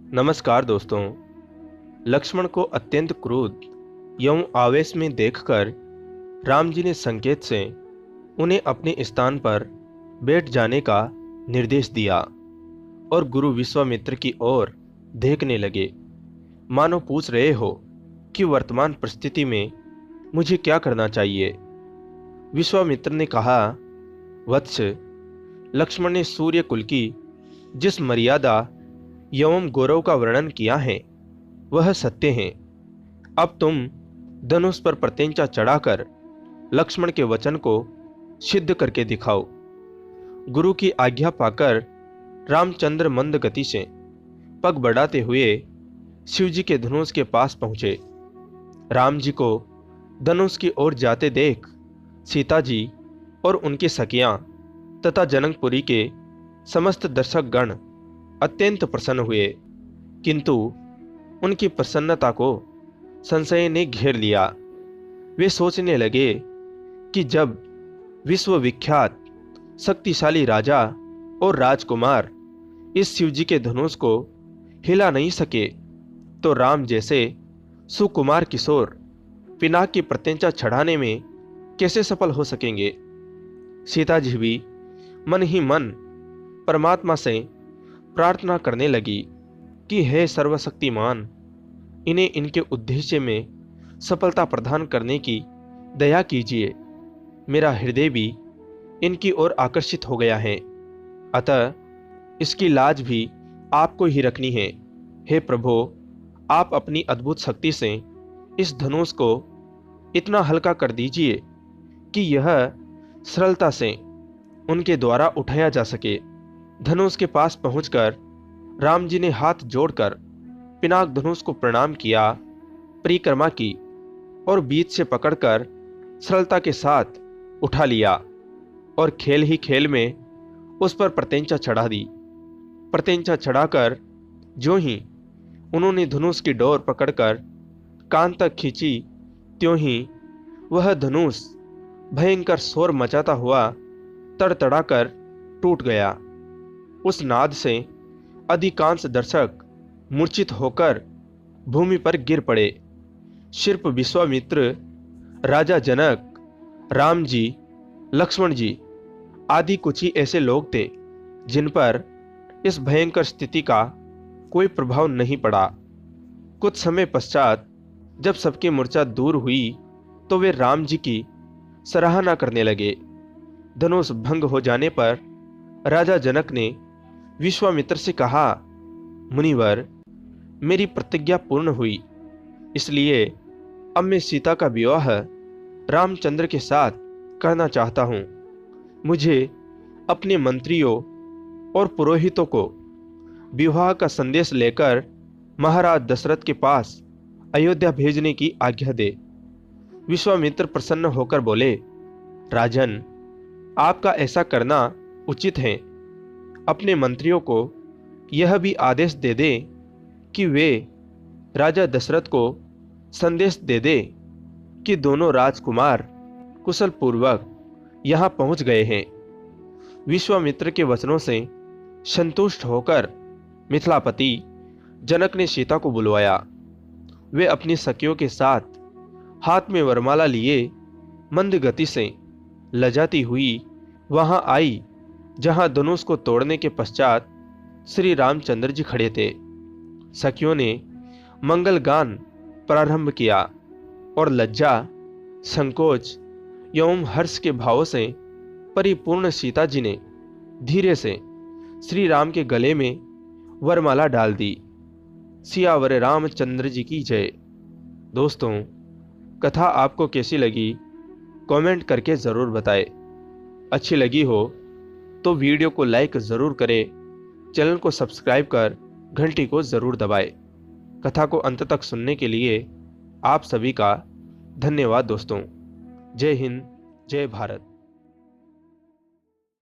नमस्कार दोस्तों। लक्ष्मण को अत्यंत क्रोध एवं आवेश में देखकर राम जी ने संकेत से उन्हें अपने स्थान पर बैठ जाने का निर्देश दिया और गुरु विश्वामित्र की ओर देखने लगे, मानो पूछ रहे हो कि वर्तमान परिस्थिति में मुझे क्या करना चाहिए। विश्वामित्र ने कहा, वत्स, लक्ष्मण ने सूर्य कुल की जिस मर्यादा एवं गौरव का वर्णन किया है वह सत्य है। अब तुम धनुष पर प्रत्यंचा चढ़ाकर लक्ष्मण के वचन को सिद्ध करके दिखाओ। गुरु की आज्ञा पाकर रामचंद्र मंद गति से पग बढ़ाते हुए शिवजी के धनुष के पास पहुंचे। राम जी को धनुष की ओर जाते देख सीता जी और उनकी सखियां तथा जनकपुरी के समस्त दर्शक गण अत्यंत प्रसन्न हुए, किंतु उनकी प्रसन्नता को संशय ने घेर लिया। वे सोचने लगे कि जब विश्वविख्यात शक्तिशाली राजा और राजकुमार इस शिवजी के धनुष को हिला नहीं सके, तो राम जैसे सुकुमार किशोर पिनाक की प्रत्यंचा चढ़ाने में कैसे सफल हो सकेंगे। सीता जी भी मन ही मन परमात्मा से प्रार्थना करने लगी कि हे सर्वशक्तिमान, इन्हें इनके उद्देश्य में सफलता प्रदान करने की दया कीजिए। मेरा हृदय भी इनकी ओर आकर्षित हो गया है, अतः इसकी लाज भी आपको ही रखनी है। हे प्रभु, आप अपनी अद्भुत शक्ति से इस धनुष को इतना हल्का कर दीजिए कि यह सरलता से उनके द्वारा उठाया जा सके। धनुष के पास पहुंचकर राम जी ने हाथ जोड़कर पिनाक धनुष को प्रणाम किया, परिक्रमा की और बीच से पकड़कर सरलता के साथ उठा लिया और खेल ही खेल में उस पर प्रत्यंचा चढ़ा दी। प्रत्यंचा चढ़ाकर ज्यों ही उन्होंने धनुष की डोर पकड़कर कान तक खींची, त्यों ही वह धनुष भयंकर शोर मचाता हुआ तड़तड़ाकर टूट गया। उस नाद से अधिकांश दर्शक मूर्छित होकर भूमि पर गिर पड़े। सिर्फ विश्वामित्र, राजा जनक, राम जी, लक्ष्मण जी आदि कुछ ही ऐसे लोग थे जिन पर इस भयंकर स्थिति का कोई प्रभाव नहीं पड़ा। कुछ समय पश्चात जब सबकी मूर्छा दूर हुई तो वे राम जी की सराहना करने लगे। धनुष भंग हो जाने पर राजा जनक ने विश्वामित्र से कहा, मुनिवर, मेरी प्रतिज्ञा पूर्ण हुई, इसलिए अब मैं सीता का विवाह रामचंद्र के साथ करना चाहता हूँ। मुझे अपने मंत्रियों और पुरोहितों को विवाह का संदेश लेकर महाराज दशरथ के पास अयोध्या भेजने की आज्ञा दे। विश्वामित्र प्रसन्न होकर बोले, राजन, आपका ऐसा करना उचित है। अपने मंत्रियों को यह भी आदेश दे दे कि वे राजा दशरथ को संदेश दे दे कि दोनों राजकुमार कुशल पूर्वक यहाँ पहुँच गए हैं। विश्वामित्र के वचनों से संतुष्ट होकर मिथिलापति जनक ने सीता को बुलवाया। वे अपनी सखियों के साथ हाथ में वरमाला लिए मंद गति से लजाती हुई वहां आई जहां धनुष को तोड़ने के पश्चात श्री रामचंद्र जी खड़े थे। सखियों ने मंगल गान प्रारंभ किया और लज्जा, संकोच एवं हर्ष के भावों से परिपूर्ण सीता जी ने धीरे से श्री राम के गले में वरमाला डाल दी। सियावर रामचंद्र जी की जय। दोस्तों, कथा आपको कैसी लगी कमेंट करके ज़रूर बताएं। अच्छी लगी हो तो वीडियो को लाइक ज़रूर करें, चैनल को सब्सक्राइब कर घंटी को ज़रूर दबाएं। कथा को अंत तक सुनने के लिए आप सभी का धन्यवाद दोस्तों। जय हिंद, जय भारत।